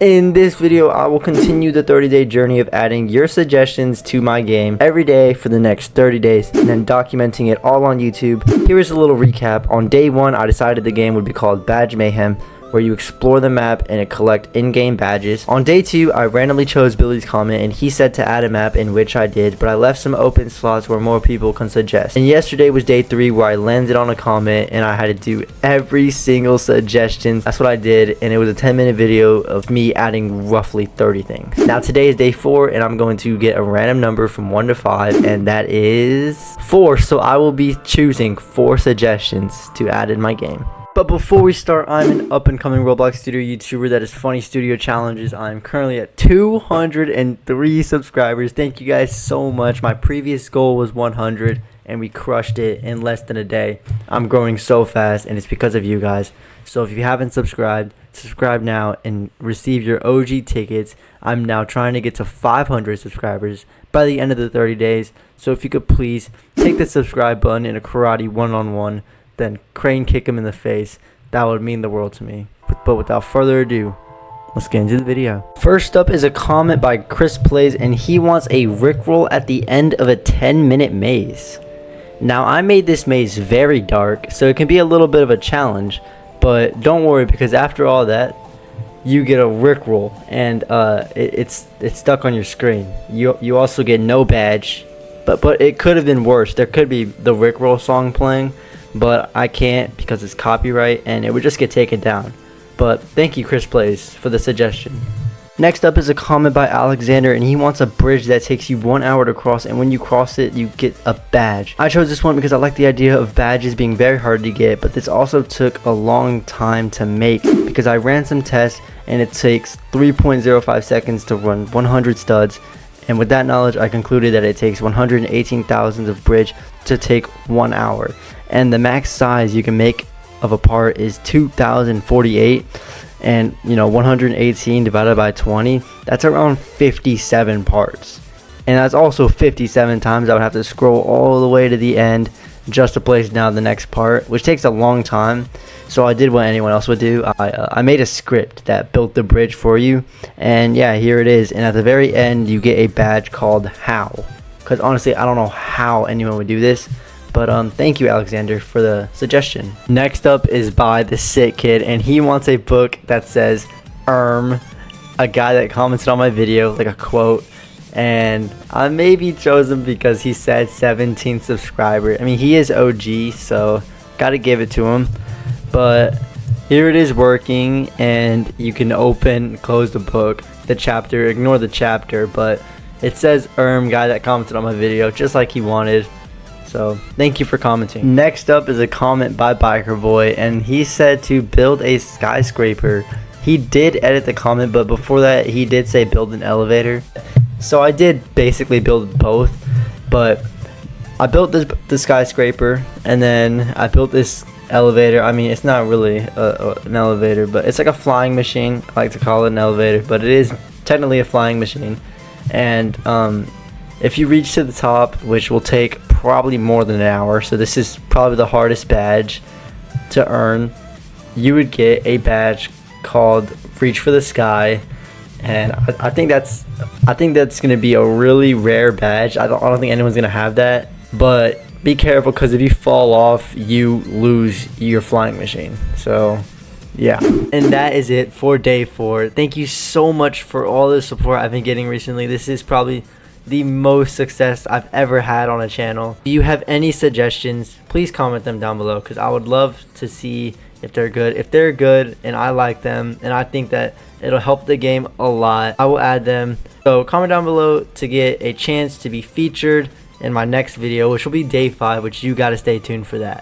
In this video, I will continue the 30-day journey of adding your suggestions to my game every day for the next 30 days and then documenting it all on YouTube. Here is a little recap. On day 1, I decided the game would be called Badge Mayhem, where you explore the map and collect in-game badges. On day 2, I randomly chose Billy's comment and he said to add a map, in which I did, but I left some open slots where more people can suggest. And yesterday was day 3, where I landed on a comment and I had to do every single suggestion. That's what I did, and it was a 10-minute video of me adding roughly 30 things. Now today is day 4 and I'm going to get a random number from 1 to 5, and that is 4. So I will be choosing 4 suggestions to add in my game. But before we start, I'm an up-and-coming Roblox Studio YouTuber that is funny studio challenges. I'm currently at 203 subscribers. Thank you guys so much. My previous goal was 100, and we crushed it in less than a day. I'm growing so fast, and it's because of you guys. So if you haven't subscribed, subscribe now and receive your OG tickets. I'm now trying to get to 500 subscribers by the end of the 30 days. So if you could please take the subscribe button in a karate one-on-one, then crane kick him in the face. That would mean the world to me. But without further ado, let's get into the video. First up is a comment by Chris Plays, and he wants a rickroll at the end of a 10-minute maze. Now I made this maze very dark, so it can be a little bit of a challenge, but don't worry, because after all that, you get a rickroll, and it's stuck on your screen. You also get no badge, but it could have been worse. There could be the rickroll song playing, but I can't because it's copyright and it would just get taken down. But thank you, Chris Plays, for the suggestion. Next up is a comment by Alexander, and he wants a bridge that takes you 1 hour to cross, and when you cross it you get a badge. I chose this one because I like the idea of badges being very hard to get, but this also took a long time to make because I ran some tests and it takes 3.05 seconds to run 100 studs. And with that knowledge, I concluded that it takes 118,000 of bridge to take 1 hour. And the max size you can make of a part is 2,048. And, 118 divided by 20, that's around 57 parts. And that's also 57 times I would have to scroll all the way to the end just to place down the next part, which takes a long time. So I did what anyone else would do. I made a script that built the bridge for you, and yeah, here it is. And at the very end you get a badge called How, because honestly I don't know how anyone would do this, but thank you, Alexander, for the suggestion. Next up is by the Sick Kid, and he wants a book that says a guy that commented on my video, like a quote. And I maybe chose him because he said 17th subscriber. I mean, he is OG, so gotta give it to him. But here it is working, and you can open, close the book, the chapter, ignore the chapter, but it says guy that commented on my video, just like he wanted. So thank you for commenting. Next up is a comment by Biker Boy, and he said to build a skyscraper. He did edit the comment, but before that he did say build an elevator. So I did basically build both, but I built the skyscraper, and then I built this elevator. I mean, it's not really an elevator, but it's like a flying machine. I like to call it an elevator, but it is technically a flying machine. And if you reach to the top, which will take probably more than an hour, so this is probably the hardest badge to earn, you would get a badge called Reach for the Sky. And I think that's gonna be a really rare badge. I don't think anyone's gonna have that, but be careful, because if you fall off you lose your flying machine. So yeah, and that is it for day 4. Thank you so much for all the support I've been getting recently. This is probably the most success I've ever had on a channel. If you have any suggestions, please comment them down below, because I would love to see if they're good. If they're good and I like them and I think that it'll help the game a lot, I will add them. So comment down below to get a chance to be featured in my next video, which will be day 5, which you gotta stay tuned for that.